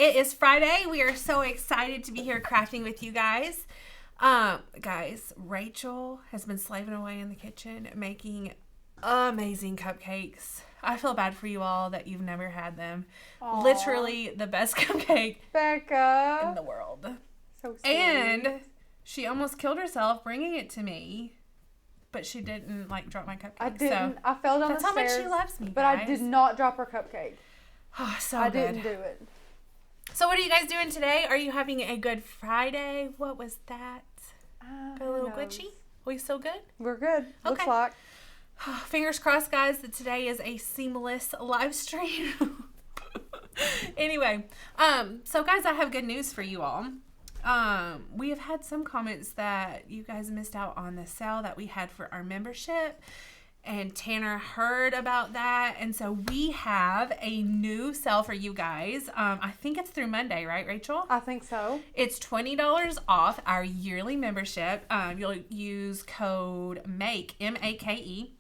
It is Friday. We are so excited to be here crafting with you guys. Guys, Rachel has been slaving away in the kitchen making amazing cupcakes. I feel bad for you all that you've never had them. Aww. Literally the best cupcake Becca in the world. So sweet. And she almost killed herself bringing it to me. But she didn't drop my cupcake. I didn't. So I fell down the stairs. that's how much she loves me, But guys. I did not drop her cupcake. Oh, so I good. didn't do it. So what are you guys doing today? Are you having a good Friday? What was that? Got a little glitchy? We still good? We're good. Looks Okay. like. Fingers crossed, guys, that today is a seamless live stream. Anyway, so guys, I have good news for you all. We have had some comments that you guys missed out on the sale that we had for our membership. And Tanner heard about that. And so we have a new sale for you guys. I think it's through Monday, right, Rachel? I think so. It's $20 off our yearly membership. You'll use code MAKE, M-A-K-E,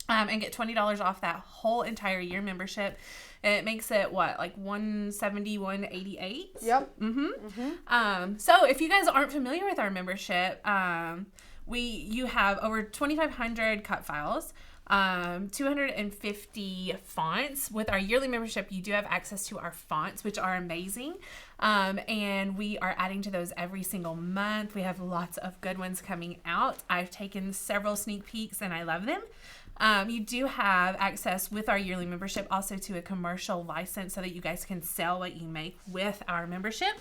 and get $20 off that whole entire year membership. It makes it what, like $170, $188? Yep. So if you guys aren't familiar with our membership, you have over 2,500 cut files, 250 fonts. With our yearly membership, you do have access to our fonts, which are amazing. And we are adding to those every single month. We have lots of good ones coming out. I've taken several sneak peeks and I love them. You do have access with our yearly membership also to a commercial license so that you guys can sell what you make with our membership.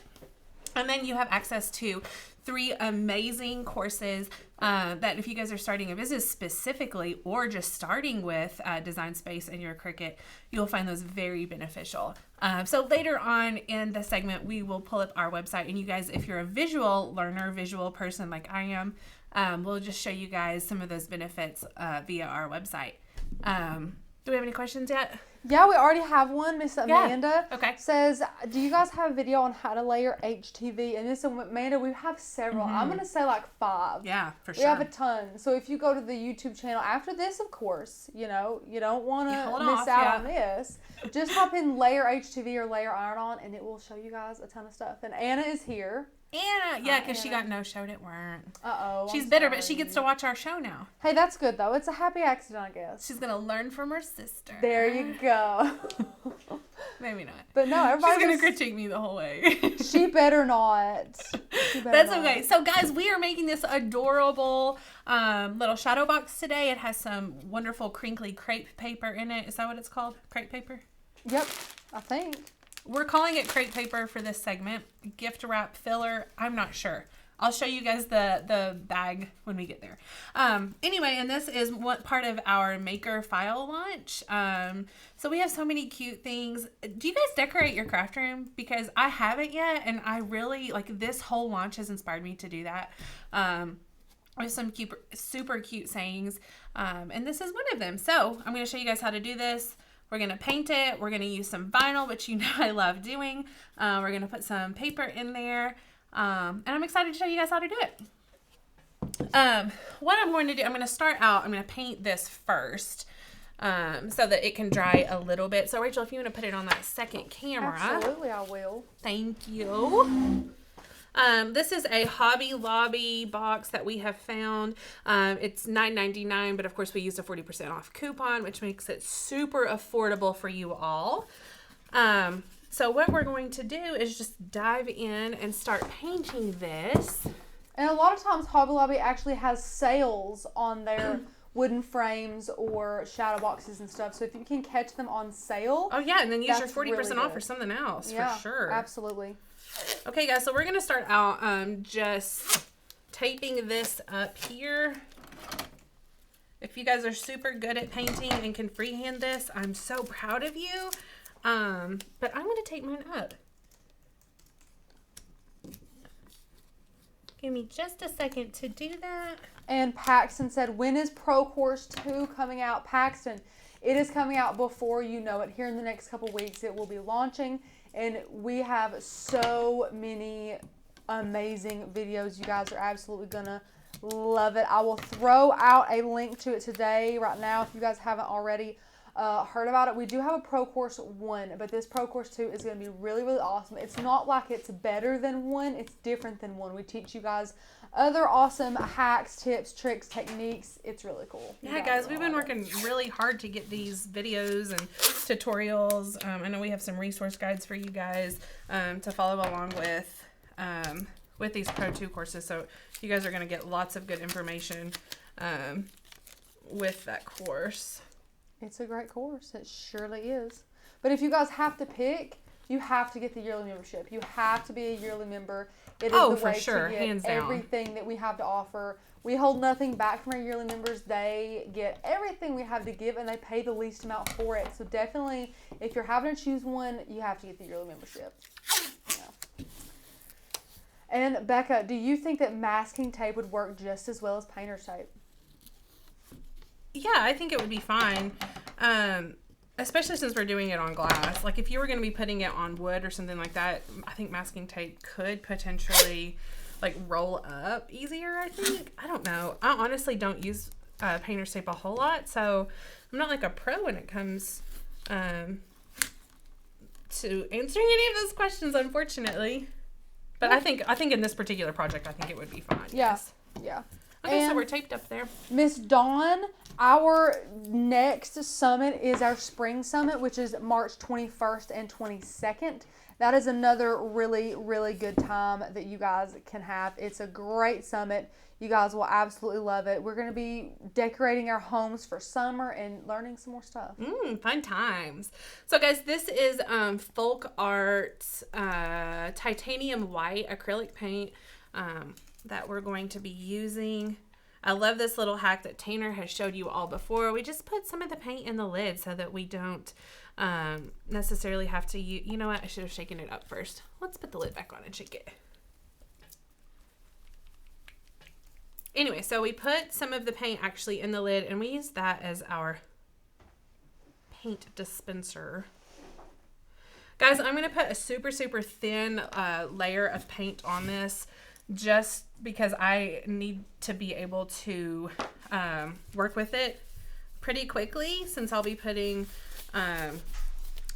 And then you have access to 3 amazing courses that if you guys are starting a business specifically or just starting with Design Space and your Cricut, you'll find those very beneficial. So later on in the segment, we will pull up our website. And you guys, if you're a visual learner, visual person like I am, we'll just show you guys some of those benefits via our website. Do we have any questions yet? Yeah, we already have one. Miss Amanda says, do you guys have a video on how to lay your HTV? And Miss Amanda, we have several. I'm going to say like 5. Yeah, for sure. We have a ton. So if you go to the YouTube channel after this, of course, you don't want to miss out on this. Just hop in layer HTV or layer iron-on and it will show you guys a ton of stuff. And Anna is here. Anna, yeah, because she got no-showed at work. Uh-oh. She's bitter, but she gets to watch our show now. Hey, that's good, though. It's a happy accident, I guess. She's going to learn from her sister. There you go. Maybe not. But no, everybody's going to critique me the whole way. She better not. That's okay. So, guys, we are making this adorable little shadow box today. It has some wonderful crinkly crepe paper in it. Is that what it's called? Crepe paper? Yep, I think. We're calling it crepe paper for this segment. Gift wrap filler. I'm not sure. I'll show you guys the bag when we get there. Anyway, and this is what part of our maker file launch. So we have so many cute things. Do you guys decorate your craft room? Because I haven't yet, and I really, this whole launch has inspired me to do that. With some cute, super cute sayings. And this is one of them. So I'm going to show you guys how to do this. We're going to paint it. We're going to use some vinyl, which you know I love doing. We're going to put some paper in there. And I'm excited to show you guys how to do it. What I'm going to do, I'm going to start out, I'm going to paint this first so that it can dry a little bit. So Rachel, if you want to put it on that second camera. Absolutely, I will. Thank you. This is a Hobby Lobby box that we have found. It's $9.99, but of course we used a 40% off coupon, which makes it super affordable for you all. So what we're going to do is just dive in and start painting this. And a lot of times Hobby Lobby actually has sales on their wooden frames or shadow boxes and stuff. So if you can catch them on sale. Oh yeah, and then use your 40% really off good. for something else, Yeah, for sure. Absolutely. Okay guys, so we're going to start out just taping this up here. If you guys are super good at painting and can freehand this, I'm so proud of you. But I'm going to tape mine up. Give me just a second to do that. And Paxton said, when is Pro Course 2 coming out? Paxton, it is coming out before you know it. Here in the next couple weeks, it will be launching. And we have so many amazing videos. You guys are absolutely going to love it. I will throw out a link to it today, right now, if you guys haven't already, heard about it. We do have a Pro Course 1, but this Pro Course 2 is going to be really, really awesome. It's not like it's better than 1. It's different than 1. We teach you guys other awesome hacks, tips, tricks, techniques. It's really cool. Yeah, guys, we've been working really hard to get these videos and tutorials. I know we have some resource guides for you guys to follow along with these Pro 2 courses. So you guys are going to get lots of good information with that course. It's a great course. It surely is. But if you guys have to pick, you have to get the yearly membership. You have to be a yearly member. It is the way to get hands down. Everything that we have to offer. We hold nothing back from our yearly members. They get everything we have to give, and they pay the least amount for it. So definitely, if you're having to choose one, you have to get the yearly membership. Yeah. And Becca, do you think that masking tape would work just as well as painter's tape? Yeah, I think it would be fine. Especially since we're doing it on glass. Like if you were going to be putting it on wood or something like that, I think masking tape could potentially like roll up easier, I think. I don't know. I honestly don't use painter's tape a whole lot, so I'm not like a pro when it comes to answering any of those questions, unfortunately. But I think in this particular project, I think it would be fine. Yeah. Yes. Yeah. Okay, And so we're taped up there. Miss Dawn, our next summit is our spring summit, which is March 21st and 22nd. That is another really, really good time that you guys can have. It's a great summit. You guys will absolutely love it. We're going to be decorating our homes for summer and learning some more stuff. Fun times. So guys, this is Folk Art's titanium white acrylic paint that we're going to be using. I love this little hack that Tanner has showed you all before. We just put some of the paint in the lid so that we don't necessarily have to use, you know what, I should have shaken it up first. Let's put the lid back on and shake it. Anyway, so we put some of the paint actually in the lid and we use that as our paint dispenser. Guys, I'm going to put a super, super thin layer of paint on this just because I need to be able to work with it pretty quickly since I'll be putting the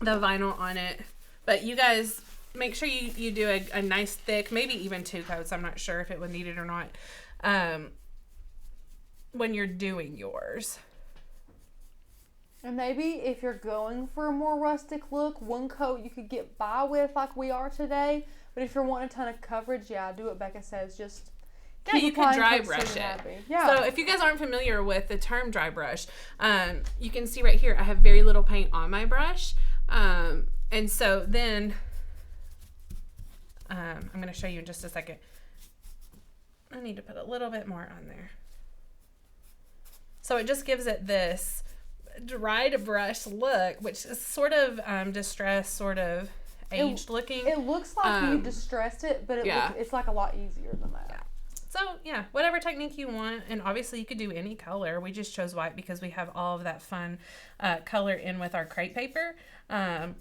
vinyl on it. But you guys make sure you do a nice thick, maybe even 2 coats. I'm not sure if it would need it or not when you're doing yours. And maybe if you're going for a more rustic look, 1 coat you could get by with like we are today. But if you're wanting a ton of coverage, yeah, do what Becca says. Just yeah, you could dry brush it. Yeah. So if you guys aren't familiar with the term dry brush, you can see right here I have very little paint on my brush. And so then I'm going to show you in just a second. I need to put a little bit more on there. So it just gives it this dried brush look, which is sort of distressed, sort of aged looking. It looks like you distressed it, but it's like a lot easier than that. Yeah. So yeah, whatever technique you want, and obviously you could do any color. We just chose white because we have all of that fun color in with our crepe paper, and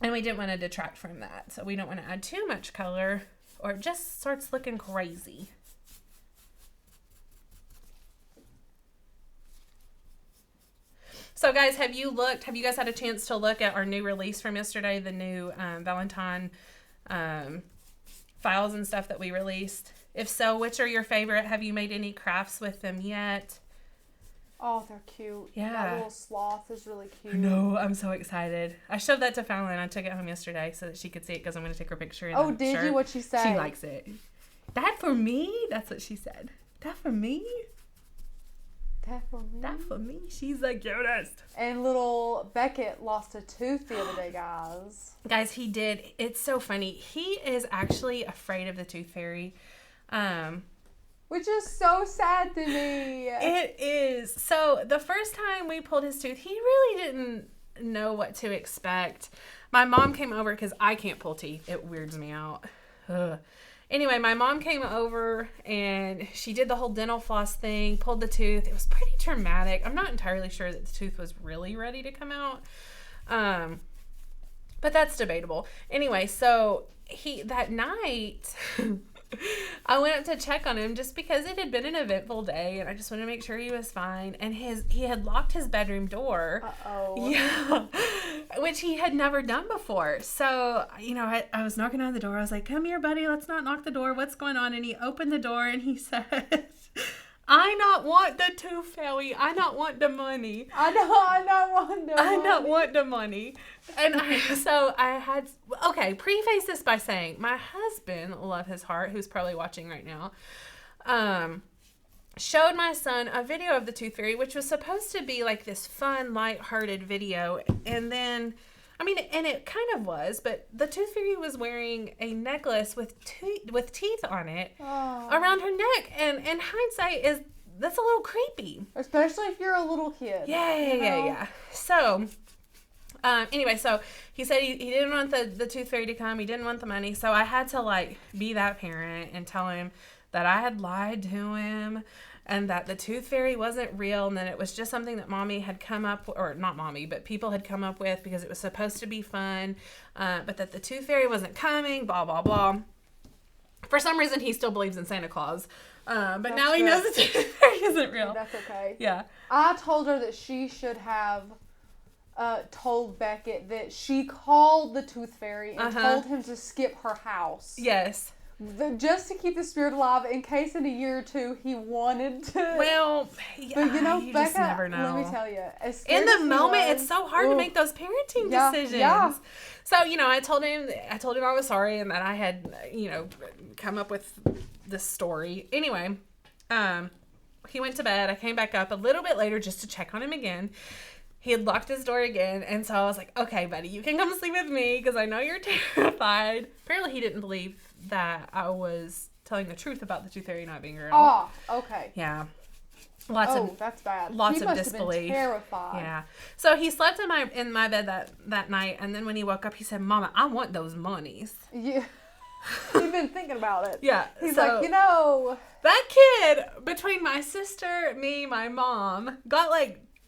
we didn't want to detract from that. So we don't want to add too much color, or it just starts looking crazy. So guys, have you guys had a chance to look at our new release from yesterday, the new Valentine files and stuff that we released? If so, which are your favorite? Have you made any crafts with them yet? Oh, they're cute. Yeah. That little sloth is really cute. No, I'm so excited. I showed that to Fallon. I took it home yesterday so that she could see it because I'm going to take her picture. Oh, did you? What'd she say? She likes it. That for me? That's what she said. That for me? That for me? That for me? She's the cutest. And little Beckett lost a tooth the other day, guys. Guys, he did. It's so funny. He is actually afraid of the tooth fairy. Which is so sad to me. It is. So the first time we pulled his tooth, he really didn't know what to expect. My mom came over because I can't pull teeth. It weirds me out. Ugh. Anyway, my mom came over and she did the whole dental floss thing, pulled the tooth. It was pretty traumatic. I'm not entirely sure that the tooth was really ready to come out. But that's debatable. Anyway, so that night, I went up to check on him just because it had been an eventful day, and I just wanted to make sure he was fine. And he had locked his bedroom door. Uh-oh. Yeah, which he had never done before. So, I was knocking on the door. I was like, "Come here, buddy. Let's not knock the door. What's going on?" And he opened the door and he said, "I not want the tooth fairy. I not want the money. I not want the money. And preface this by saying, my husband, love his heart, who's probably watching right now, showed my son a video of the tooth fairy, which was supposed to be like this fun, lighthearted video. And then, and it kind of was, but the tooth fairy was wearing a necklace with teeth on it around her neck. And in hindsight, that's a little creepy. Especially if you're a little kid. Yeah. So, anyway, so he said he didn't want the tooth fairy to come. He didn't want the money. So I had to be that parent and tell him that I had lied to him and that the tooth fairy wasn't real, and that it was just something that mommy had come up, or not mommy, but people had come up with because it was supposed to be fun, but that the tooth fairy wasn't coming, blah, blah, blah. For some reason, he still believes in Santa Claus. But that's now he knows the tooth fairy isn't real. That's okay. Yeah. I told her that she should have told Beckett that she called the tooth fairy and told him to skip her house. Yes. Just to keep the spirit alive in case in a year or two he wanted to. Well, but you Becca, just never know. Let me tell you. In the moment, it's so hard to make those parenting decisions. Yeah. So, I told him I was sorry and that I had, come up with this story. Anyway, he went to bed. I came back up a little bit later just to check on him again. He had locked his door again, and so I was like, "Okay, buddy, you can come sleep with me because I know you're terrified." Apparently, he didn't believe that I was telling the truth about the tooth fairy not being real. Oh, okay. Yeah. That's bad. Lots he of must disbelief. Have been terrified. Yeah. So he slept in my bed that night, and then when he woke up, he said, "Mama, I want those monies." Yeah. He's been thinking about it. Yeah. He's like, that kid between my sister, me, my mom got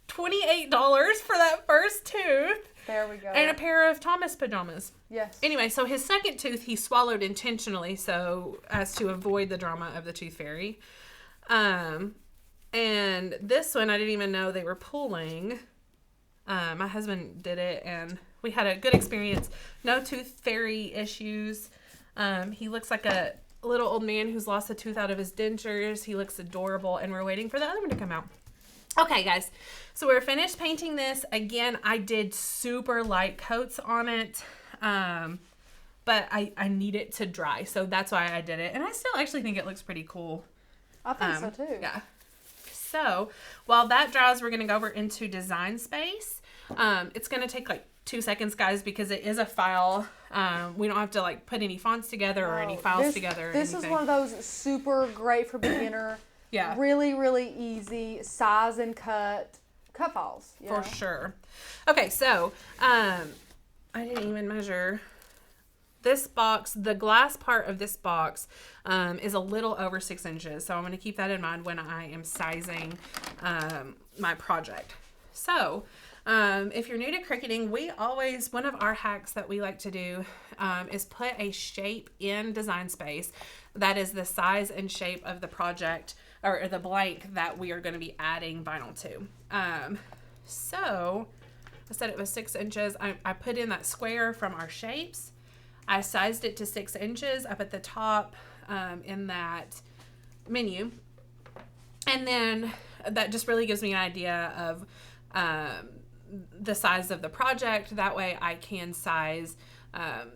$28 for that first tooth. There we go. And a pair of Thomas pajamas. Yes. Anyway, so his second tooth he swallowed intentionally so as to avoid the drama of the tooth fairy. And this one I didn't even know they were pulling. My husband did it and we had a good experience. No tooth fairy issues. He looks like a little old man who's lost a tooth out of his dentures. He looks adorable and we're waiting for the other one to come out. Okay, guys, so we're finished painting this. Again, I did super light coats on it, but I need it to dry, so that's why I did it. And I still actually think it looks pretty cool. I think so, too. Yeah. So, while that dries, we're going to go over into Design Space. It's going to take 2 seconds, guys, because it is a file. We don't have to, put any fonts together or any files together. This is one of those super great for beginner. Yeah. Really, really easy size and cut files. For sure. Okay, so I didn't even measure this box. The glass part of this box is a little over 6 inches. So I'm going to keep that in mind when I am sizing my project. So if you're new to Cricutting, one of our hacks that we like to do is put a shape in Design Space that is the size and shape of the project or the blank that we are going to be adding vinyl to. So I said it was 6 inches. I put in that square from our shapes. I sized it to 6 inches up at the top in that menu. And then that just really gives me an idea of the size of the project. That way I can size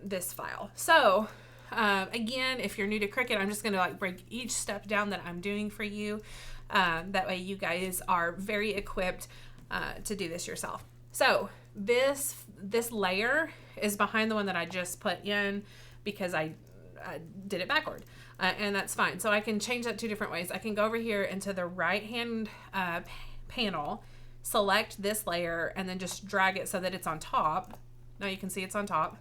this file. So again, if you're new to Cricut, I'm just going to break each step down that I'm doing for you. That way you guys are very equipped to do this yourself. So this layer is behind the one that I just put in because I did it backward. And that's fine. So I can change that 2 different ways. I can go over here into the right hand panel, select this layer, and then just drag it so that it's on top. Now you can see it's on top.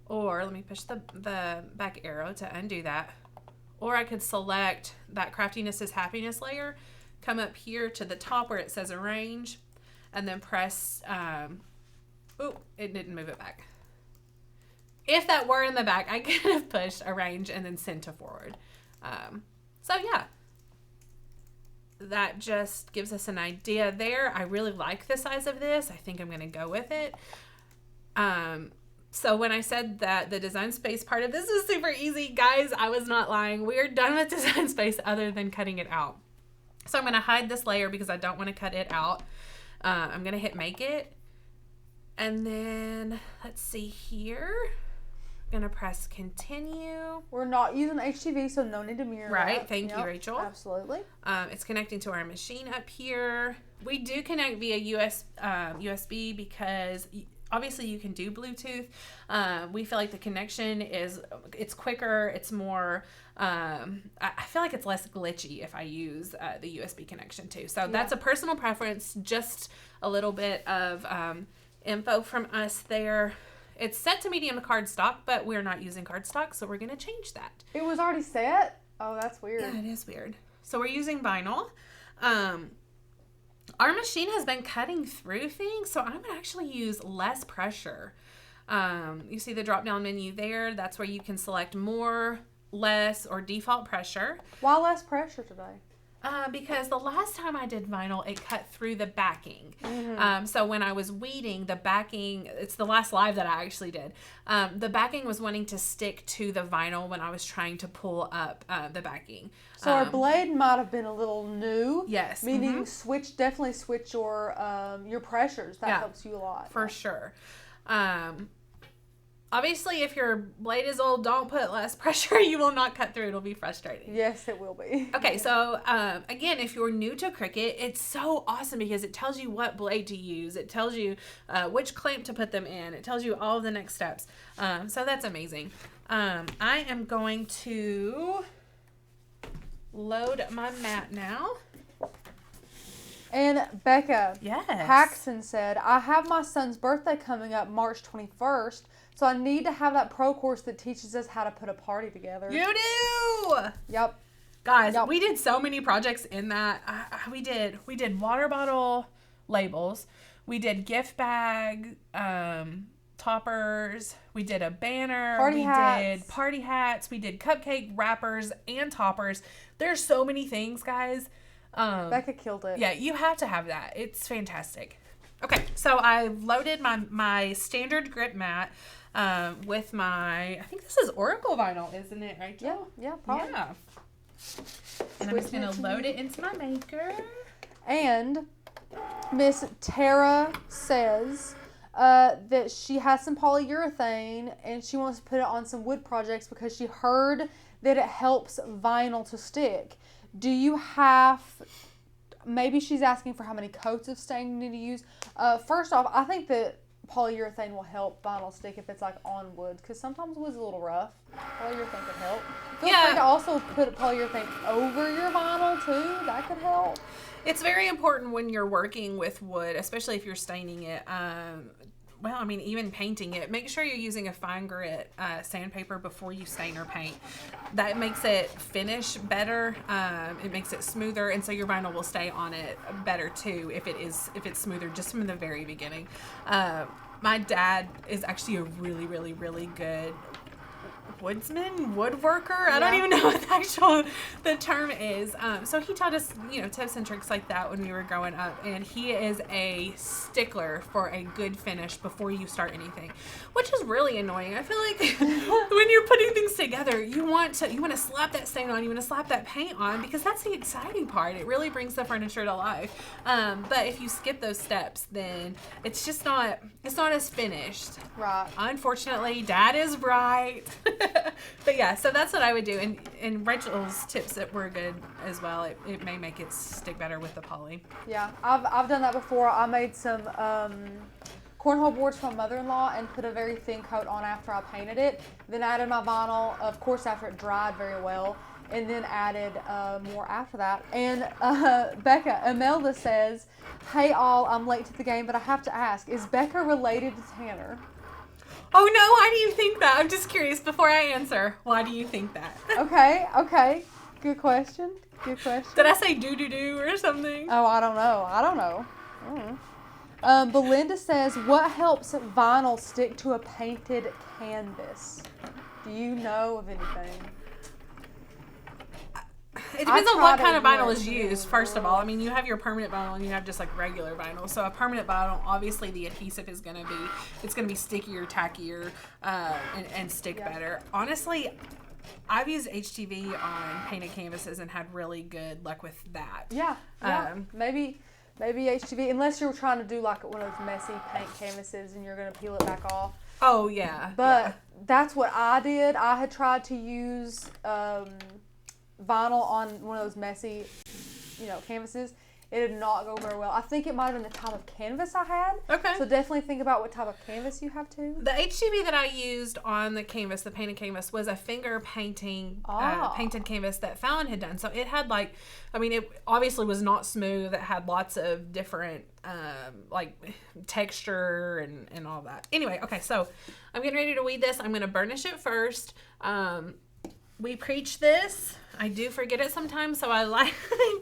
Or let me push the back arrow to undo that. Or I could select that Craftiness is Happiness layer, come up here to the top where it says arrange, and then press, it didn't move it back. if that were in the back, I could have pushed arrange and then send to forward. So yeah, that just gives us an idea there. I really like the size of this. I think I'm going to go with it. So when I said that the design space part of this is super easy, guys, I was not lying. We're done with design space other than cutting it out. So I'm going to hide this layer because I don't want to cut it out. I'm going to hit make it. And then let's see here. I'm going to press continue. We're not using HTV, so no need to mirror Right. that. Thank you, Rachel. Absolutely. It's connecting to our machine up here. We do connect via USB because obviously you can do Bluetooth. We feel like the connection it's quicker. It's more, I feel like it's less glitchy if I use the USB connection too. So that's a personal preference, just a little bit of info from us there. It's set to medium cardstock, but we're not using cardstock, so we're going to change that. It was already set? Oh, that's weird. Yeah, it is weird. So we're using vinyl. Our machine has been cutting through things, so I'm going to actually use less pressure. You see the drop-down menu there. That's where you can select more, less, or default pressure. Why less pressure today? Because the last time I did vinyl, it cut through the backing. Mm-hmm. So when I was weeding, the backing, it's the last live that I actually did. The backing was wanting to stick to the vinyl when I was trying to pull up the backing. So our blade might have been a little new. Yes. Meaning definitely switch your pressures. That helps you a lot. For sure. Obviously, if your blade is old, don't put less pressure. You will not cut through. It'll be frustrating. Yes, it will be. Okay, so again, if you're new to Cricut, it's so awesome because it tells you what blade to use. It tells you which clamp to put them in. It tells you all of the next steps. So that's amazing. I am going to load my mat now. And Becca, Yes. Paxton said, I have my son's birthday coming up March 21st. So I need to have that pro course that teaches us how to put a party together. You do! Yep. Guys, we did so many projects in that. We did water bottle labels. We did gift bag toppers. We did a banner. Party hats. Did party hats. We did cupcake wrappers and toppers. There's so many things, guys. Becca killed it. Yeah, you have to have that. It's fantastic. Okay, so I've loaded my standard grip mat with my, I think this is Oracle vinyl, isn't it, Rachel? Yeah, probably. Yeah. And I'm just going to load it into my maker. And Miss Tara says that she has some polyurethane and she wants to put it on some wood projects because she heard that it helps vinyl to stick. Do you have, maybe she's asking for how many coats of stain you need to use. First off, I think that polyurethane will help vinyl stick if it's like on wood, because sometimes wood's a little rough. Polyurethane could help. Feel free to also put polyurethane over your vinyl too. That could help. It's very important when you're working with wood, especially if you're staining it. Well, I mean, even painting it, make sure you're using a fine grit sandpaper before you stain or paint. That makes it finish better. It makes it smoother, and so your vinyl will stay on it better too if it's smoother just from the very beginning. My dad is actually a really, really, really good woodworker. I don't even know what the term is. So he taught us, tips and tricks like that when we were growing up, and he is a stickler for a good finish before you start anything, which is really annoying. I feel like when you're putting things together, you want to slap that stain on, you want to slap that paint on, because that's the exciting part. It really brings the furniture to life. But if you skip those steps, then it's just not as finished. Right. Unfortunately, Dad is right. But yeah, so that's what I would do. And Rachel's tips that were good as well. It may make it stick better with the poly. Yeah, I've done that before. I made some cornhole boards for my mother-in-law and put a very thin coat on after I painted it. Then added my vinyl, of course, after it dried very well. And then added more after that. And Becca, Imelda says, hey all, I'm late to the game, but I have to ask, is Becca related to Tanner? Oh no, why do you think that? I'm just curious before I answer. Why do you think that? Okay. Good question. Did I say do or something? Oh, I don't know. Belinda says, what helps vinyl stick to a painted canvas? Do you know of anything? It depends on what kind of vinyl is used, first of all. I mean, you have your permanent vinyl and you have just like regular vinyl. So a permanent vinyl, obviously the adhesive is going to be stickier, tackier, and stick better. Honestly, I've used HTV on painted canvases and had really good luck with that. Yeah. Maybe HTV, unless you're trying to do like one of those messy paint canvases and you're going to peel it back off. Oh, yeah. But that's what I did. I had tried to use vinyl on one of those messy, canvases. It did not go very well. I think it might have been the type of canvas I had. Okay. So definitely think about what type of canvas you have too. The HTV that I used on the canvas, the painted canvas, was a finger painting painted canvas that Fallon had done. So it had it obviously was not smooth. It had lots of different texture and all that. Anyway, okay, so I'm getting ready to weed this. I'm going to burnish it first. We preach this. I do forget it sometimes, so I like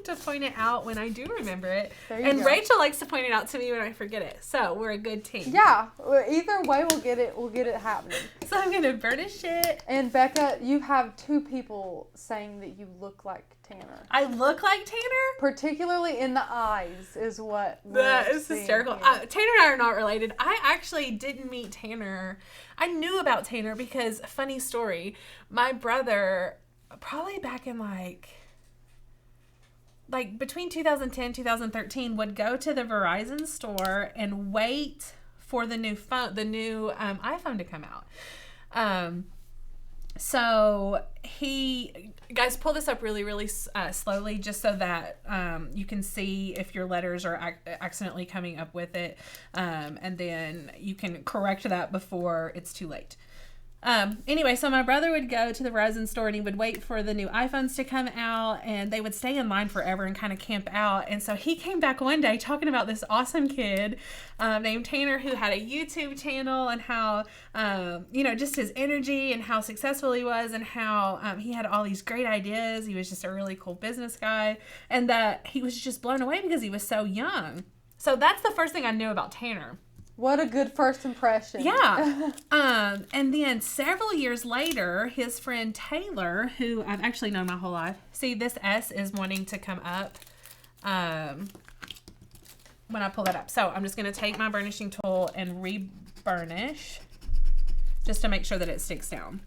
to point it out when I do remember it. And go. Rachel likes to point it out to me when I forget it. So we're a good team. Yeah. Either way, we'll get it happening. So I'm gonna burnish it. And Becca, you have 2 people saying that you look like Tanner. I look like Tanner? Particularly in the eyes is what. That is hysterical. Tanner and I are not related. I actually didn't meet Tanner. I knew about Tanner because, funny story, my brother, probably back in like between 2010 2013, would go to the Verizon store and wait for the new iPhone to come out. So guys, pull this up really, really slowly just so that you can see if your letters are accidentally coming up with it. And then you can correct that before it's too late. Anyway, so my brother would go to the Verizon store and he would wait for the new iPhones to come out, and they would stay in line forever and kind of camp out. And so he came back one day talking about this awesome kid named Tanner who had a YouTube channel, and how, just his energy and how successful he was, and how he had all these great ideas. He was just a really cool business guy, and that he was just blown away because he was so young. So that's the first thing I knew about Tanner. What a good first impression. Yeah. And then several years later, his friend Taylor, who I've actually known my whole life. See, this S is wanting to come up when I pull that up. So I'm just going to take my burnishing tool and re-burnish just to make sure that it sticks down.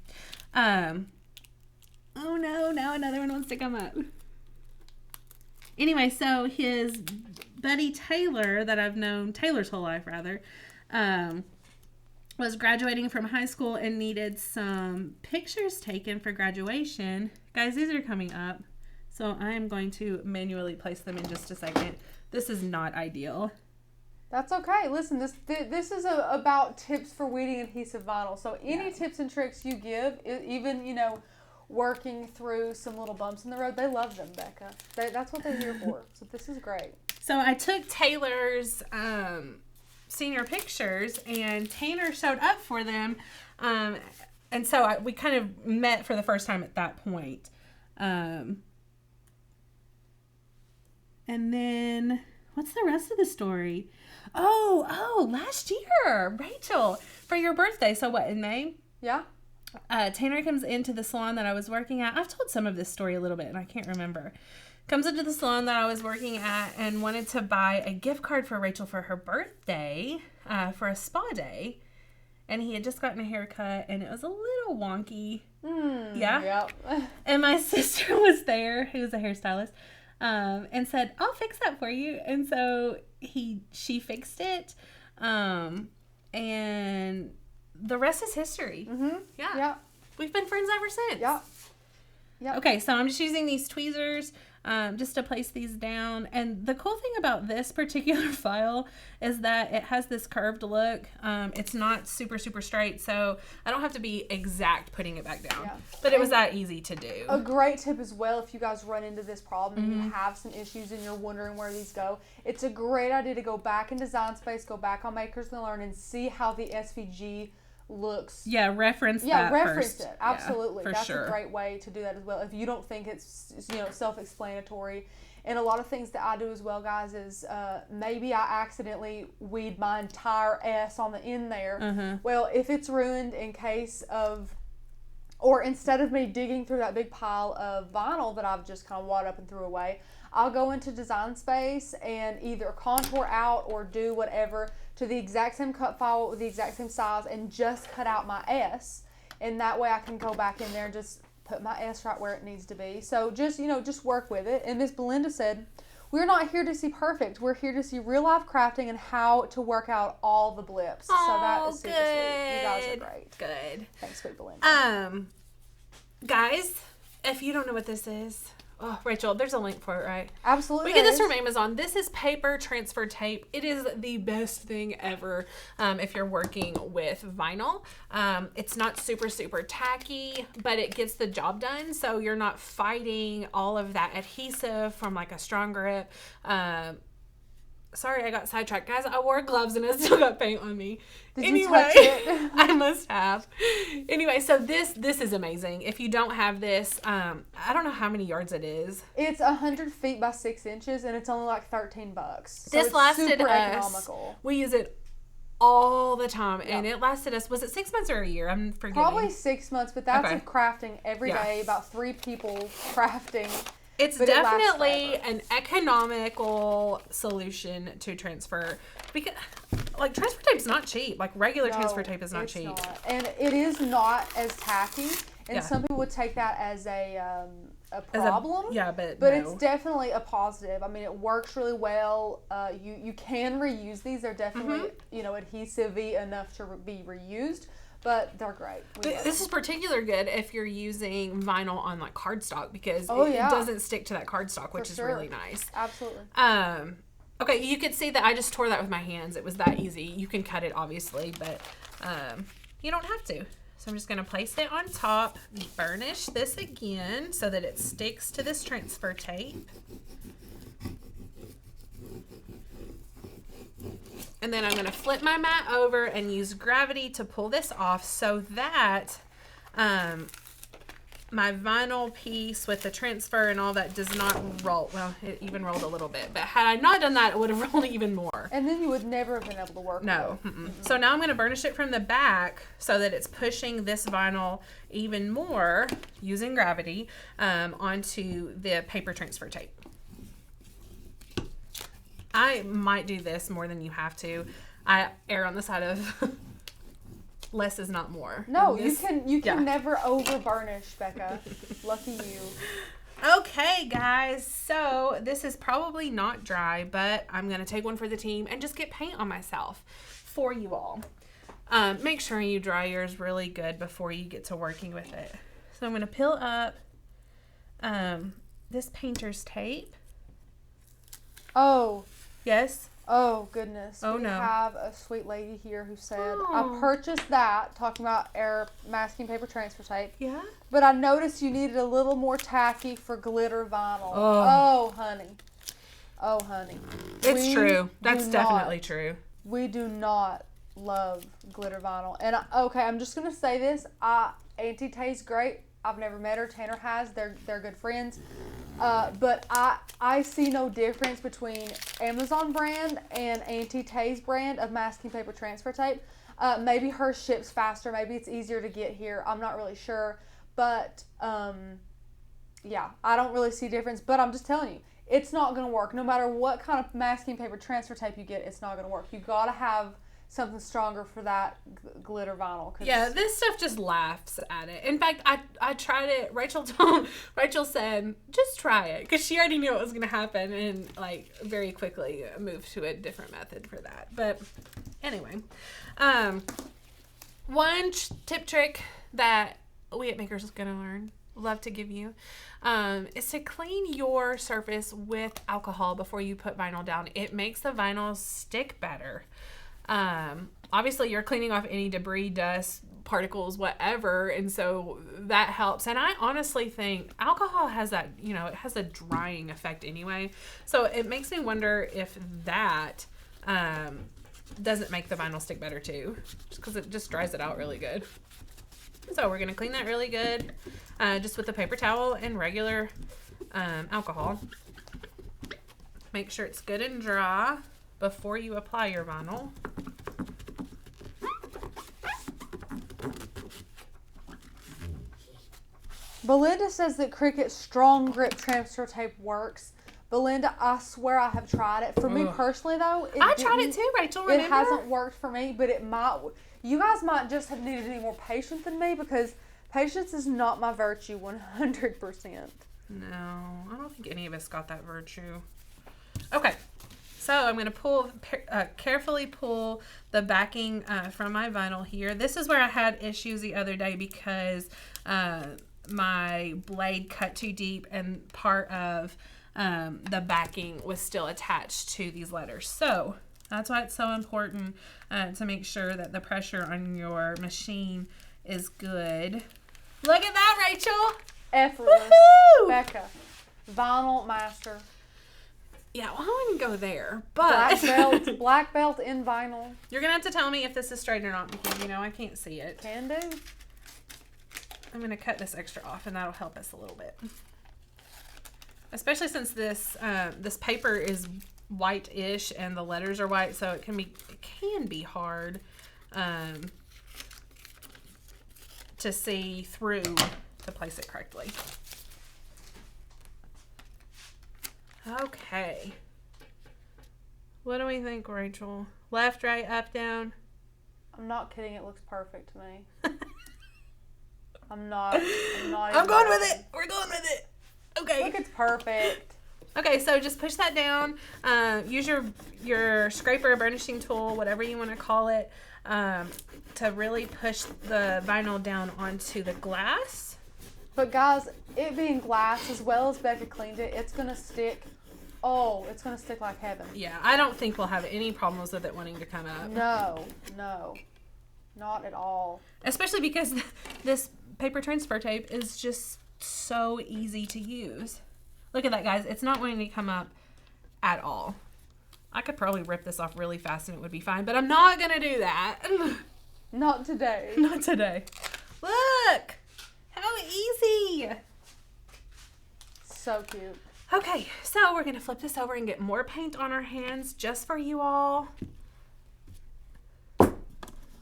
Oh no, now another one wants to come up. Anyway, so his buddy Taylor, that I've known Taylor's whole life rather, was graduating from high school and needed some pictures taken for graduation. Guys, these are coming up, so I am going to manually place them in just a second. This is not ideal. That's okay. Listen, this is about tips for weeding adhesive vinyl. So any tips and tricks you give, even, working through some little bumps in the road, they love them, Becca. That's what they're here for. So this is great. So I took Taylor's senior pictures, and Tanner showed up for them. And so we kind of met for the first time at that point. And then what's the rest of the story? Oh, last year, Rachel, for your birthday. So what, in May? Yeah. Tanner comes into the salon that I was working at. I've told some of this story a little bit and I can't remember. Comes into the salon that I was working at and wanted to buy a gift card for Rachel for her birthday, for a spa day. And he had just gotten a haircut and it was a little wonky. Yeah. Yep. And my sister was there, who was a hairstylist, and said, I'll fix that for you. And so she fixed it. And the rest is history. Mm-hmm. Yeah. Yep. We've been friends ever since. Yep. Yep. Okay, so I'm just using these tweezers just to place these down. And the cool thing about this particular file is that it has this curved look. It's not super, super straight, so I don't have to be exact putting it back down. Yeah. But it was that easy to do. A great tip as well, if you guys run into this problem and you have some issues and you're wondering where these go, it's a great idea to go back in Design Space, go back on Makers and Learn, and see how the SVG looks. Yeah, reference it. First. Absolutely. Yeah, that's sure. a great way to do that as well. If you don't think it's self-explanatory. And a lot of things that I do as well, guys, is maybe I accidentally weed my entire S on the end there. Well, if it's ruined in case of, or instead of me digging through that big pile of vinyl that I've just kind of wadded up and threw away, I'll go into Design Space and either contour out or do whatever to the exact same cut file with the exact same size and just cut out my S. And that way I can go back in there and just put my S right where it needs to be. So just, just work with it. And Miss Belinda said, we're not here to see perfect. We're here to see real life crafting and how to work out all the blips. So that is super sweet. You guys are great. Good. Thanks, sweet Belinda. Guys, if you don't know what this is, oh, Rachel, there's a link for it, right? Absolutely. We get this from Amazon. This is paper transfer tape. It is the best thing ever if you're working with vinyl. It's not super, super tacky, but it gets the job done. So you're not fighting all of that adhesive from like a strong grip. Sorry, I got sidetracked. Guys, I wore gloves and it still got paint on me. Did you touch it? I must have. Anyway, so this is amazing. If you don't have this, I don't know how many yards it is. It's 100 feet by 6 inches and it's only like $13. So this it's lasted super us. economical. We use it all the time, and it lasted us. Was it 6 months or a year? I'm forgetting. Probably 6 months, but that's Okay. with crafting every day. About 3 people crafting. It's But it lasts definitely forever. an economical solution to transfer, because like transfer tape's not cheap. Like regular transfer tape is not it's cheap. Not. And it is not as tacky. And Yeah. some people would take that as a problem. But But no. it's definitely a positive. I mean, it works really well. You can reuse these. They're definitely adhesive-y enough to be reused. But they're great. This is particularly good if you're using vinyl on like cardstock, because it doesn't stick to that cardstock, which is really nice. Absolutely. Okay, you could see that I just tore that with my hands. It was that easy. You can cut it obviously, but you don't have to. So I'm just going to place it on top, burnish this again so that it sticks to this transfer tape. And then I'm going to flip my mat over and use gravity to pull this off so that my vinyl piece with the transfer and all that does not roll. Well, it even rolled a little bit. But had I not done that, it would have rolled even more. And then you would never have been able to work with it. Mm-mm. So now I'm going to burnish it from the back so that it's pushing this vinyl even more using gravity onto the paper transfer tape. I might do this more than you have to. I err on the side of less is not more. No, you can never over burnish, Becca. Lucky you. Okay, guys. So this is probably not dry, but I'm going to take one for the team and just get paint on myself for you all. Make sure you dry yours really good before you get to working with it. So I'm going to peel up this painter's tape. Oh. Yes. Oh, goodness. Oh, we no. have a sweet lady here who said, Oh. I purchased that, talking about air masking paper transfer tape, Yeah. but I noticed you needed a little more tacky for glitter vinyl. Oh. Oh, honey. Oh, honey. It's true. That's do definitely not- true. We do not love glitter vinyl. And, I'm just going to say this. Auntie Tay's great. I've never met her. Tanner has. They're good friends. But I see no difference between Amazon brand and Auntie Tay's brand of masking paper transfer tape. Maybe hers ships faster. Maybe it's easier to get here. I'm not really sure. But, yeah, I don't really see a difference. But I'm just telling you, it's not going to work. No matter what kind of masking paper transfer tape you get, it's not going to work. You got to have something stronger for that glitter vinyl. Yeah, this stuff just laughs at it. In fact, I tried it. Rachel said, just try it, because she already knew what was going to happen and like very quickly moved to a different method for that. But anyway, one tip trick that we at Makers is going to learn, love to give you, is to clean your surface with alcohol before you put vinyl down. It makes the vinyl stick better. Obviously you're cleaning off any debris, dust, particles, whatever. And so that helps. And I honestly think alcohol has that, it has a drying effect anyway. So it makes me wonder if that, doesn't make the vinyl stick better too, just because it just dries it out really good. So we're going to clean that really good, just with a paper towel and regular, alcohol. Make sure it's good and dry before you apply your vinyl. Belinda says that Cricut's strong grip transfer tape works. Belinda, I swear I have tried it. For me personally, though, I tried it too, Rachel. Remember? It hasn't worked for me, but it might. You guys might just have needed any more patience than me, because patience is not my virtue 100%. No, I don't think any of us got that virtue. Okay, so I'm going to carefully pull the backing from my vinyl here. This is where I had issues the other day because my blade cut too deep and part of the backing was still attached to these letters. So that's why it's so important to make sure that the pressure on your machine is good. Look at that, Rachel. Effortless. Woohoo! Becca, vinyl master. Yeah, well, I wouldn't go there, but black belt in vinyl. You're gonna have to tell me if this is straight or not, because I can't see it. Can do. I'm gonna cut this extra off, and that'll help us a little bit, especially since this this paper is white-ish and the letters are white, so it can be hard to see through to place it correctly. Okay. What do we think, Rachel? Left, right, up, down? I'm not kidding. It looks perfect to me. I'm not I'm going with it. We're going with it. Okay. Look, it's perfect. Okay, so just push that down. Use your scraper, burnishing tool, whatever you want to call it, to really push the vinyl down onto the glass. But guys, it being glass, as well as Becca cleaned it, it's going to stick. Oh, it's going to stick like heaven. Yeah, I don't think we'll have any problems with it wanting to come up. No. Not at all. Especially because this paper transfer tape is just so easy to use. Look at that, guys. It's not wanting to come up at all. I could probably rip this off really fast and it would be fine, but I'm not going to do that. Not today. Not today. Look! How easy! So cute. Okay, so we're going to flip this over and get more paint on our hands just for you all.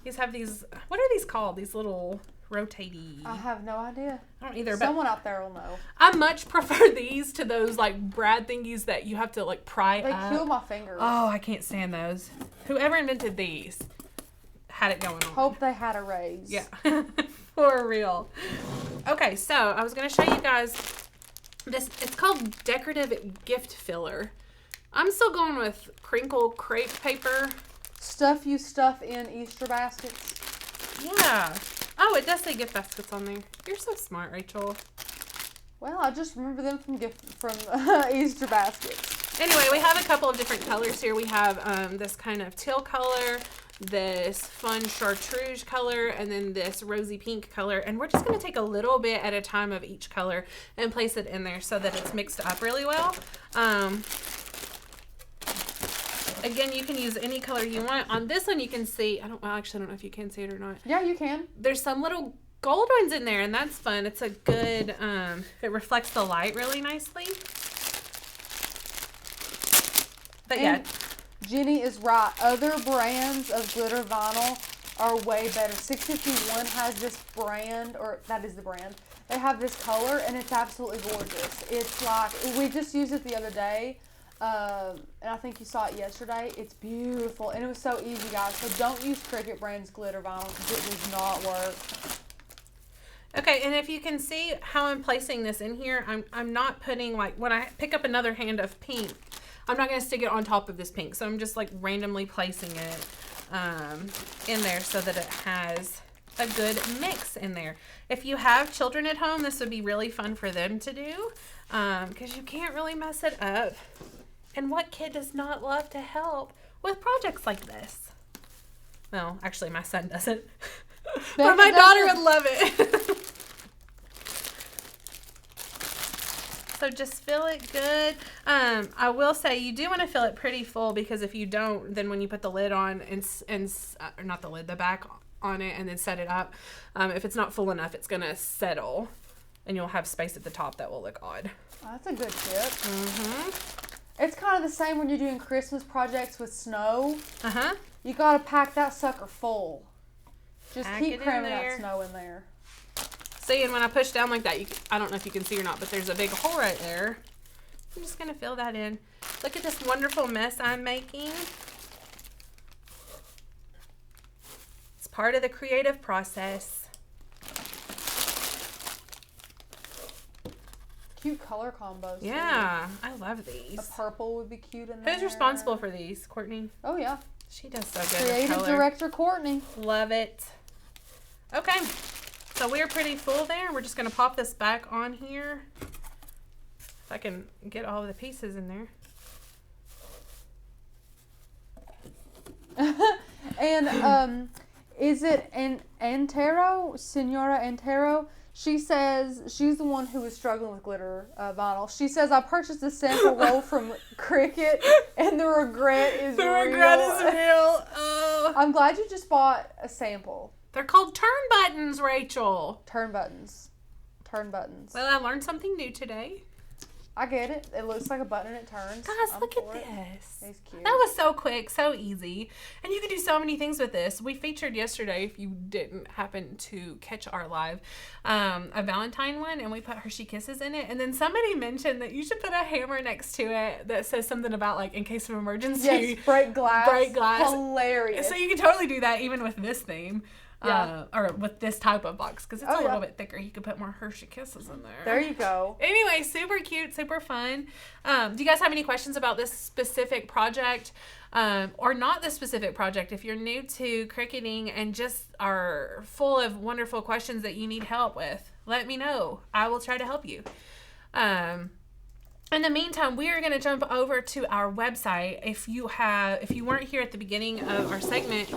These have these, what are these called? These little rotatey. I have no idea. I don't either. Someone out there will know. I much prefer these to those like Brad thingies that you have to like pry up. They kill my fingers. Oh, I can't stand those. Whoever invented these had it going on. Hope they had a raise. Yeah, for real. Okay, so I was going to show you guys this. It's called Decorative Gift Filler. I'm still going with crinkle crepe paper. Stuff you stuff in Easter baskets. Yeah. Oh, it does say gift baskets on there. You're so smart, Rachel. Well, I just remember them from Easter baskets. Anyway, we have a couple of different colors here. We have this kind of teal color, this fun chartreuse color, and then this rosy pink color. And we're just going to take a little bit at a time of each color and place it in there so that it's mixed up really well. Again, you can use any color you want. On this one, you can see, actually, I don't know if you can see it or not. Yeah, you can. There's some little gold ones in there, and that's fun. It's a good, it reflects the light really nicely. But yeah. Jenny is right. Other brands of glitter vinyl are way better. 651 has this brand, or that is the brand. They have this color, and it's absolutely gorgeous. It's like, we just used it the other day. And I think you saw it yesterday. It's beautiful, and it was so easy, guys. So don't use Cricut brand's glitter vinyl because it does not work. Okay, and if you can see how I'm placing this in here, I'm not putting, like, when I pick up another hand of pink, I'm not going to stick it on top of this pink. So I'm just like randomly placing it in there so that it has a good mix in there. If you have children at home, this would be really fun for them to do because you can't really mess it up. And what kid does not love to help with projects like this? Well, actually, my son doesn't. But my daughter would love it. So just fill it good. I will say you do want to fill it pretty full because if you don't, then when you put the lid on or not the lid, the back on it and then set it up, if it's not full enough, it's going to settle and you'll have space at the top that will look odd. Oh, that's a good tip. Mm-hmm. It's kind of the same when you're doing Christmas projects with snow. Uh-huh. You got to pack that sucker full. Just Pack keep it in cramming there. that snow in there. See, and when I push down like that, I don't know if you can see or not, but there's a big hole right there. I'm just going to fill that in. Look at this wonderful mess I'm making. It's part of the creative process. Cute color combos. Yeah, I love Too. these. A purple would be cute in there. Who's responsible for these? Courtney? Oh, yeah. She does so good with Creative color. director Courtney. Love it. Okay, so we're pretty full there. We're just going to pop this back on here. If I can get all of the pieces in there. And is it Antero, Senora Antero? She says she's the one who was struggling with glitter vinyl. She says, I purchased a sample roll from Cricut, and the regret is real. The regret is real. Oh. I'm glad you just bought a sample. They're called turn buttons, Rachel. Turn buttons. Turn buttons. Well, I learned something new today. I get it. It looks like a button and it turns. Guys, I'm look for at it. this. It's cute. That was so quick, so easy. And you can do so many things with this. We featured yesterday, if you didn't happen to catch our live, a Valentine one, and we put Hershey Kisses in it. And then somebody mentioned that you should put a hammer next to it that says something about, like, in case of emergency. Yes, break glass. Break glass. Hilarious. So you can totally do that even with this theme. Yeah. Or with this type of box, because it's Oh, a little yeah. bit thicker. You could put more Hershey Kisses in there. There you go. Anyway, super cute, super fun. Do you guys have any questions about this specific project, or not this specific project? If you're new to cricketing and just are full of wonderful questions that you need help with, let me know. I will try to help you. In the meantime, we are going to jump over to our website. If you weren't here at the beginning of our segment,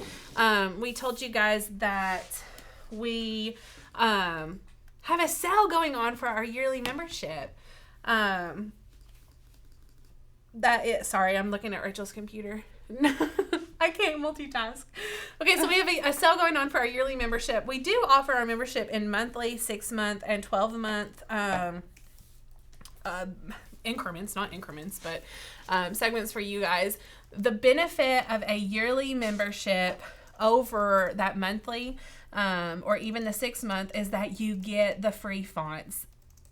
we told you guys that we have a sale going on for our yearly membership. Sorry, I'm looking at Rachel's computer. I can't multitask. Okay, so we have a sale going on for our yearly membership. We do offer our membership in monthly, 6-month, and 12-month increments, not increments, but segments for you guys. The benefit of a yearly membership over that monthly or even the 6-month is that you get the free fonts.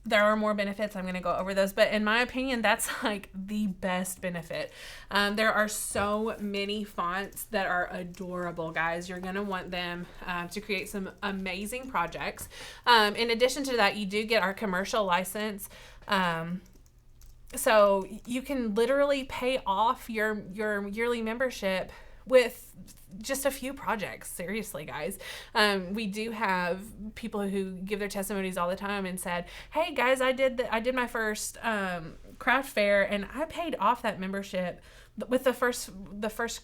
There are more benefits. I'm going to go over those, but in my opinion, that's like the best benefit. There are so many fonts that are adorable, guys. You're going to want them to create some amazing projects. In addition to that, you do get our commercial license. So you can literally pay off your yearly membership with just a few projects. Seriously, guys. We do have people who give their testimonies all the time and said, hey guys, I did my first craft fair and I paid off that membership with the first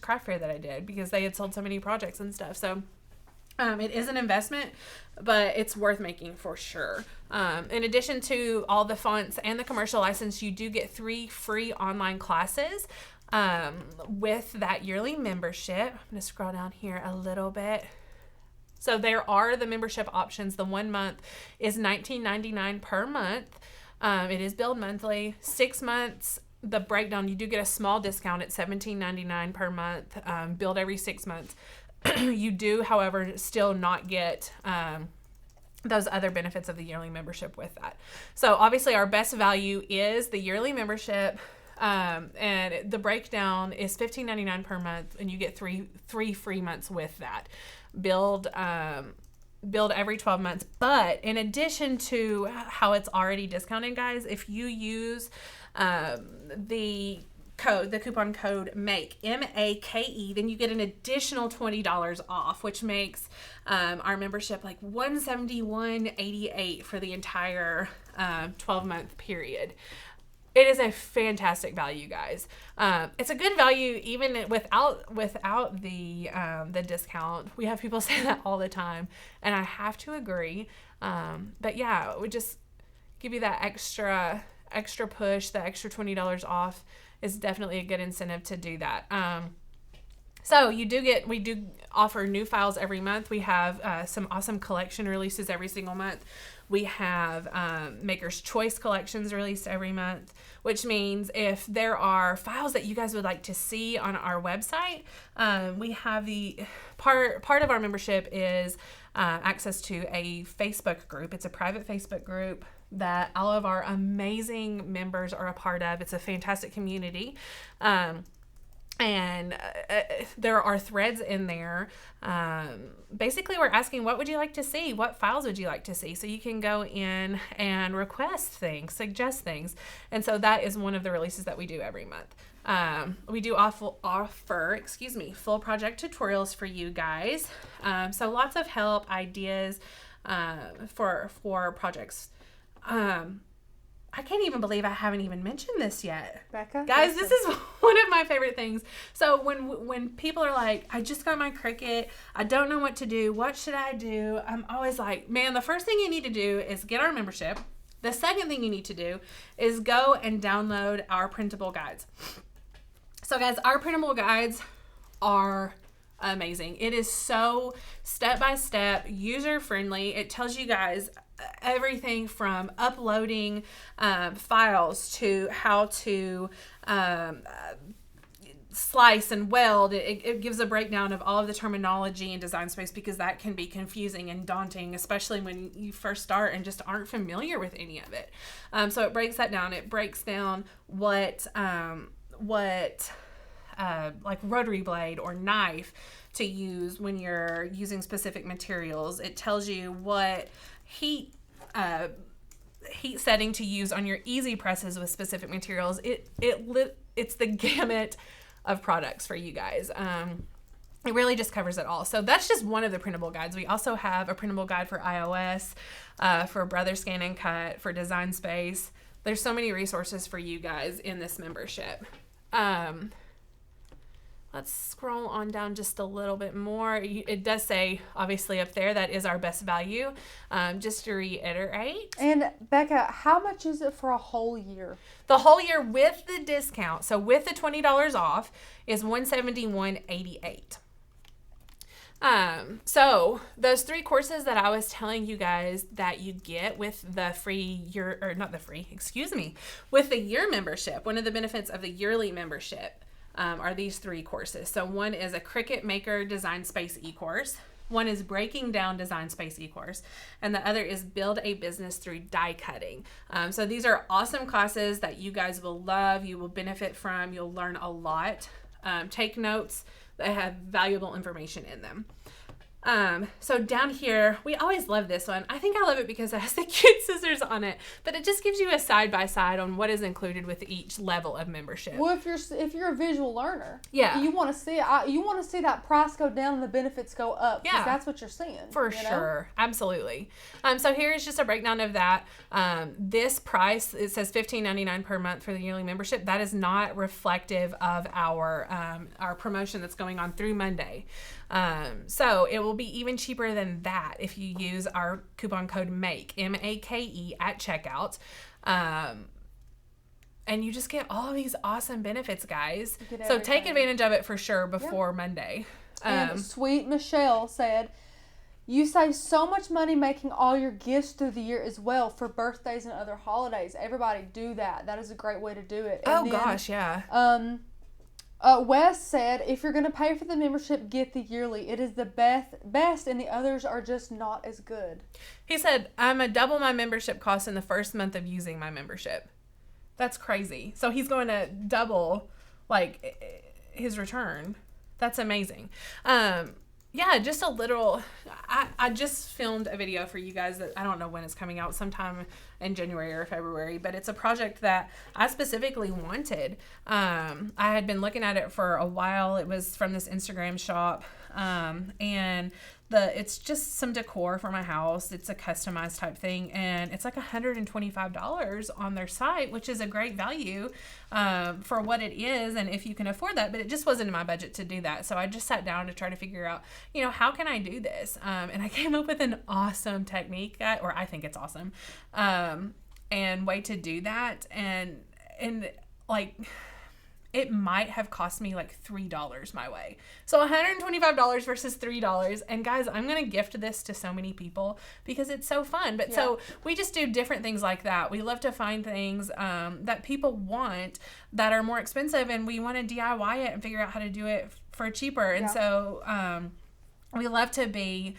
craft fair that I did because they had sold so many projects and stuff. So it is an investment, but it's worth making for sure. In addition to all the fonts and the commercial license, you do get 3 free online classes with that yearly membership. I'm going to scroll down here a little bit. So there are the membership options. The 1 month is $19.99 per month. It is billed monthly. 6 months, the breakdown, you do get a small discount at $17.99 per month, billed every 6 months. You do, however, still not get those other benefits of the yearly membership with that. So obviously our best value is the yearly membership, and the breakdown is $15.99 per month, and you get three free months with that. Billed every 12 months. But in addition to how it's already discounted, guys, if you use the coupon code MAKE, M-A-K-E, then you get an additional $20 off, which makes our membership like $171.88 for the entire 12-month period. It is a fantastic value, guys. It's a good value even without the discount. We have people say that all the time, and I have to agree. But yeah, it would just give you that extra push, the extra $20 off is definitely a good incentive to do that. So we do offer new files every month. We have some awesome collection releases every single month. We have Maker's Choice collections released every month, which means if there are files that you guys would like to see on our website, we have the part of our membership is access to a Facebook group. It's a private Facebook group that all of our amazing members are a part of. It's a fantastic community. And there are threads in there. Basically, we're asking, what would you like to see? What files would you like to see? So you can go in and request things, suggest things. And so that is one of the releases that we do every month. We do offer full project tutorials for you guys. So lots of help, ideas for projects. I can't even believe I haven't even mentioned this yet. Becca? Guys, this is one of my favorite things. So when people are like, I just got my Cricut, I don't know what to do, what should I do? I'm always like, man, the first thing you need to do is get our membership. The second thing you need to do is go and download our printable guides. So guys, our printable guides are amazing. It is so step-by-step, user-friendly. It tells you guys everything from uploading files to how to slice and weld. It gives a breakdown of all of the terminology in Design Space, because that can be confusing and daunting, especially when you first start and just aren't familiar with any of it. So it breaks that down. It breaks down what like rotary blade or knife to use when you're using specific materials. It tells you what heat setting to use on your easy presses with specific materials. It's the gamut of products for you guys. It really just covers it all. So that's just one of the printable guides. We also have a printable guide for iOS, for Brother Scan and Cut, for Design Space. There's so many resources for you guys in this membership. Let's scroll on down just a little bit more. It does say, obviously, up there, that is our best value. Just to reiterate. And Becca, how much is it for a whole year? The whole year with the discount, so with the $20 off, is $171.88. So those 3 courses that I was telling you guys that you get with the with the year membership, one of the benefits of the yearly membership are these 3 courses. So one is a Cricut Maker Design Space e-course. One is Breaking Down Design Space e-course. And the other is Build a Business Through Die Cutting. So these are awesome classes that you guys will love. You will benefit from. You'll learn a lot. Take notes that have valuable information in them. So down here, we always love this one. I think I love it because it has the cute scissors on it, but it just gives you a side-by-side on what is included with each level of membership. Well, if you're a visual learner, yeah, you want to see that price go down and the benefits go up. Yeah, that's what you're seeing. For sure, absolutely. So here is just a breakdown of that. This price, it says $15.99 per month for the yearly membership. That is not reflective of our promotion that's going on through Monday. So it will be even cheaper than that if you use our coupon code MAKE, M-A-K-E, at checkout. And you just get all these awesome benefits, guys. So take advantage of it for sure before Monday. And Sweet Michelle said, you save so much money making all your gifts through the year as well for birthdays and other holidays. Everybody do that. That is a great way to do it. And gosh, yeah. Wes said, if you're going to pay for the membership, get the yearly. It is the best, and the others are just not as good. He said, I'm going to double my membership cost in the first month of using my membership. That's crazy. So he's going to double, his return. That's amazing. Yeah, just a little, I just filmed a video for you guys that I don't know when it's coming out, sometime in January or February, but it's a project that I specifically wanted. I had been looking at it for a while. It was from this Instagram shop, and it's just some decor for my house. It's a customized type thing, and it's like $125 on their site, which is a great value for what it is, and if you can afford that. But it just wasn't in my budget to do that, so I just sat down to try to figure out, how can I do this? And I came up with an awesome technique, or I think it's awesome, and way to do that, and it might have cost me like $3 my way. So $125 versus $3. And guys, I'm going to gift this to so many people because it's so fun. But so we just do different things like that. We love to find things that people want that are more expensive, and we want to DIY it and figure out how to do it for cheaper. And so we love to be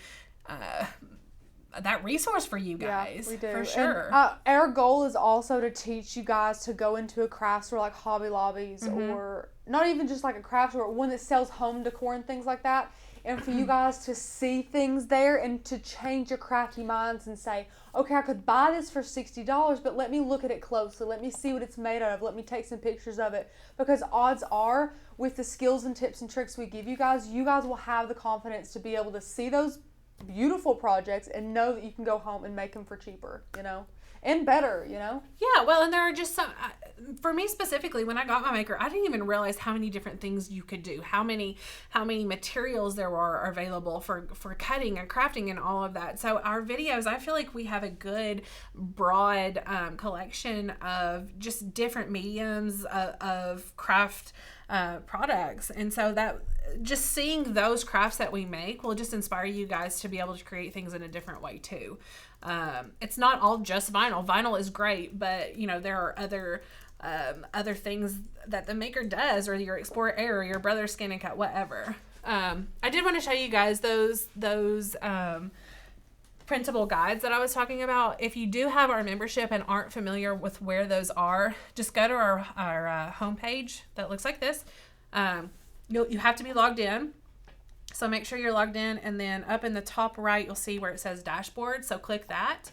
that resource for you guys. Yeah, we do. For sure. And, our goal is also to teach you guys to go into a craft store like Hobby Lobbies, or not even just like a craft store, one that sells home decor and things like that. And for you guys to see things there and to change your crafty minds and say, okay, I could buy this for $60, but let me look at it closely. Let me see what it's made out of. Let me take some pictures of it. Because odds are, with the skills and tips and tricks we give you guys will have the confidence to be able to see those beautiful projects and know that you can go home and make them for cheaper, and better, Yeah, well, and there are just some, for me specifically, when I got my maker, I didn't even realize how many different things you could do, how many materials there are available for cutting and crafting and all of that. So our videos, I feel like we have a good broad collection of just different mediums of craft products. And so that just seeing those crafts that we make will just inspire you guys to be able to create things in a different way too. It's not all just vinyl. Vinyl is great, but there are other things that the maker does, or your Explorer Air, or your Brother Scan and Cut, whatever. I did want to show you guys those printable guides that I was talking about. If you do have our membership and aren't familiar with where those are, just go to our homepage that looks like this. You have to be logged in. So make sure you're logged in, and then up in the top right, you'll see where it says dashboard. So click that.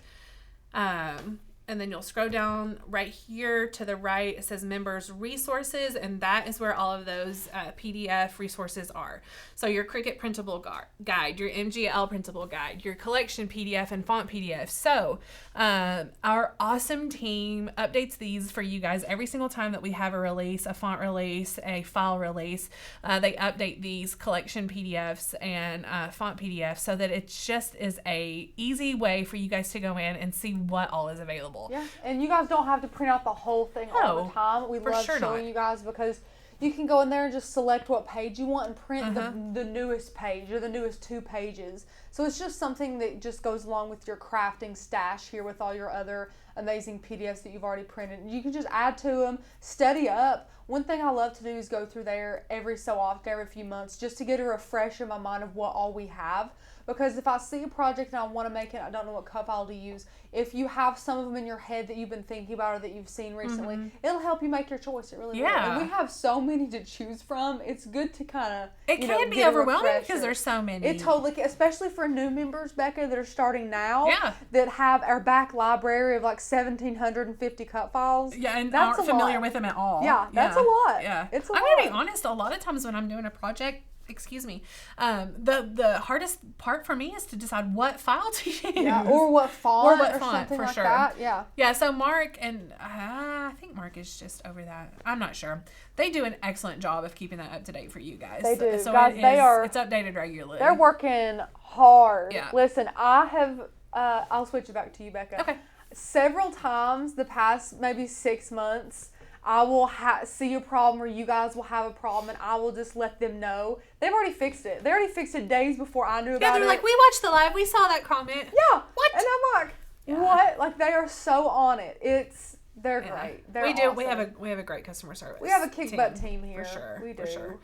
And then you'll scroll down right here to the right. It says members resources, and that is where all of those PDF resources are. So your Cricut printable guide, your MGL printable guide, your collection PDF and font PDF. So our awesome team updates these for you guys every single time that we have a release, a font release, a file release. They update these collection PDFs and font PDFs so that it just is a easy way for you guys to go in and see what all is available. Yeah, and you guys don't have to print out the whole thing all the time. We love showing you guys because you can go in there and just select what page you want and print the newest page or the newest 2 pages. So it's just something that just goes along with your crafting stash here with all your other amazing PDFs that you've already printed. You can just add to them, study up. One thing I love to do is go through there every so often, every few months, just to get a refresh in my mind of what all we have. Because if I see a project and I want to make it, I don't know what cut file to use. If you have some of them in your head that you've been thinking about or that you've seen recently, it'll help you make your choice. It really will. And we have so many to choose from. It's good to kind of, it can be overwhelming because there's so many. It totally can, especially for new members, Becca, that are starting now. That have our back library of like 1,750 cut files. Yeah, and aren't familiar with them at all. Yeah, that's a lot. Yeah, it's a lot. I'm gonna be honest. A lot of times when I'm doing a project, the hardest part for me is to decide what file to use. Yeah, or what font or something for like sure. that. Yeah. Yeah, so Mark and I think Mark is just over that. I'm not sure. They do an excellent job of keeping that up to date for you guys. They do. So guys, it's updated regularly. They're working hard. Yeah. Listen, I have I'll switch it back to you, Becca. Okay. Several times the past maybe 6 months, I will see a problem or you guys will have a problem and I will just let them know. They've already fixed it. They already fixed it days before I knew about it. Yeah, they're like, we watched the live. We saw that comment. Yeah. What? And I'm like, what? Like, they are so on it. They're great. They're awesome. We have a great customer service. We have a kick butt team here. For sure. We do. For sure.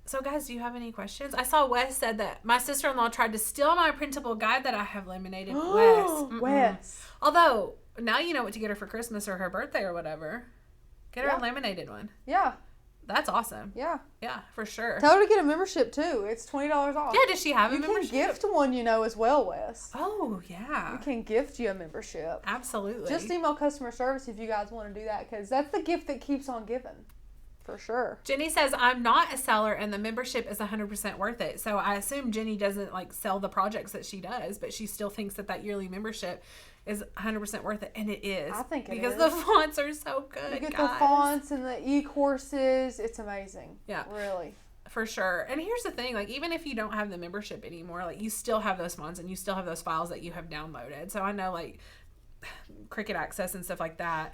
So guys, do you have any questions? I saw Wes said that my sister-in-law tried to steal my printable guide that I have laminated. Wes. Although, now you know what to get her for Christmas or her birthday or whatever. Get her a laminated one. Yeah. That's awesome. Yeah. Yeah, for sure. Tell her to get a membership too. It's $20 off. Yeah, does she have a membership? You can gift one, as well, Wes. Oh, yeah. We can gift you a membership. Absolutely. Just email customer service if you guys want to do that, because that's the gift that keeps on giving. For sure. Jenny says, I'm not a seller and the membership is 100% worth it. So I assume Jenny doesn't sell the projects that she does, but she still thinks that yearly membership is 100% worth it. And it is. I think it because is. the fonts are so good. You get guys. the fonts and the e-courses. It's amazing. Yeah. Really. For sure. And here's the thing, even if you don't have the membership anymore, you still have those fonts and you still have those files that you have downloaded. So I know Cricut access and stuff like that,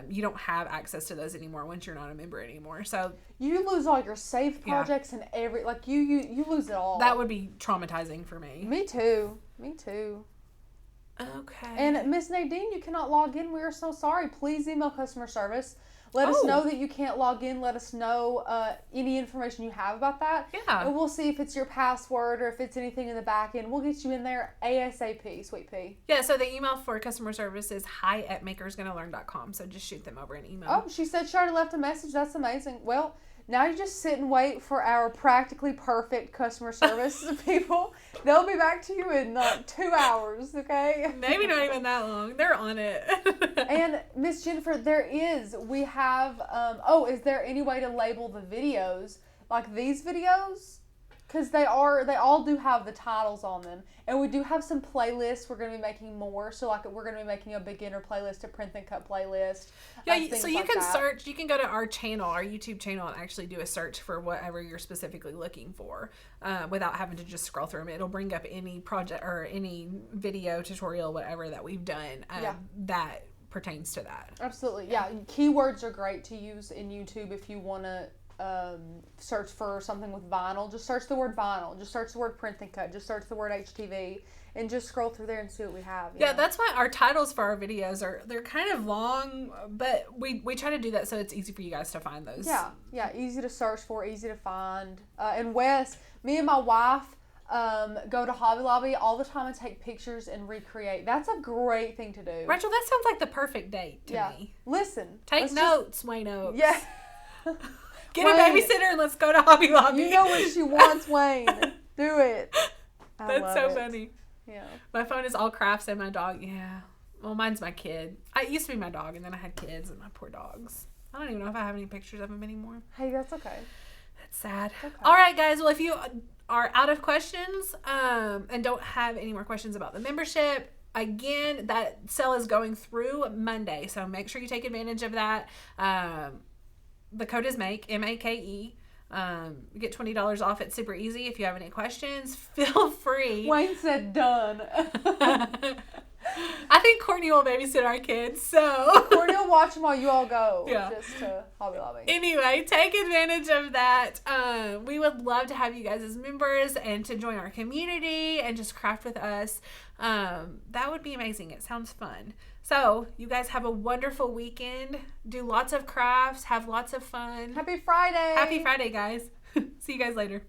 you don't have access to those anymore once you're not a member anymore. So you lose all your saved projects and you lose it all. That would be traumatizing for me. Me too. Okay. And Miss Nadine, you cannot log in. We are so sorry. Please email customer service. Let us know that you can't log in. Let us know any information you have about that. Yeah. And we'll see if it's your password or if it's anything in the back end. We'll get you in there ASAP, Sweet Pea. Yeah, so the email for customer service is hi@makersgonnalearn.com. So just shoot them over an email. Oh, she said she already left a message. That's amazing. Well, now you just sit and wait for our practically perfect customer service people. They'll be back to you in 2 hours, okay? Maybe not even that long. They're on it. And Miss Jennifer, we have, is there any way to label the videos like these videos? Because they all do have the titles on them. And we do have some playlists. We're going to be making more. So we're going to be making a beginner playlist, a print and cut playlist. Yeah, so you can search, you can go to our channel, our YouTube channel, and actually do a search for whatever you're specifically looking for without having to just scroll through them. It'll bring up any project or any video, tutorial, whatever that we've done that pertains to that. Absolutely. Yeah. Keywords are great to use in YouTube if you want to search for something with vinyl. Just search the word vinyl. Just search the word print and cut. Just search the word HTV and just scroll through there and see what we have. Yeah, that's why our titles for our videos they're kind of long, but we try to do that so it's easy for you guys to find those. Yeah, easy to search for, easy to find. And Wes, me and my wife go to Hobby Lobby all the time and take pictures and recreate. That's a great thing to do. Rachel, that sounds like the perfect date to me. Listen. Take notes, Wayne Oaks. Yeah. Get a babysitter and let's go to Hobby Lobby. You know what she wants, Wayne. Do it. That's so funny. Yeah. My phone is all crafts and my dog. Yeah. Well, mine's my kid. It used to be my dog, and then I had kids and my poor dogs. I don't even know if I have any pictures of them anymore. Hey, that's okay. That's sad. Okay. All right, guys. Well, if you are out of questions and don't have any more questions about the membership, again, that sale is going through Monday, so make sure you take advantage of that. The code is MAKE, M-A-K-E. You get $20 off. It's super easy. If you have any questions, feel free. Wayne said done. I think Courtney will babysit our kids, so. Courtney will watch them while you all go just to Hobby Lobby. Anyway, take advantage of that. We would love to have you guys as members and to join our community and just craft with us. That would be amazing. It sounds fun. So, you guys have a wonderful weekend. Do lots of crafts. Have lots of fun. Happy Friday. Happy Friday, guys. See you guys later.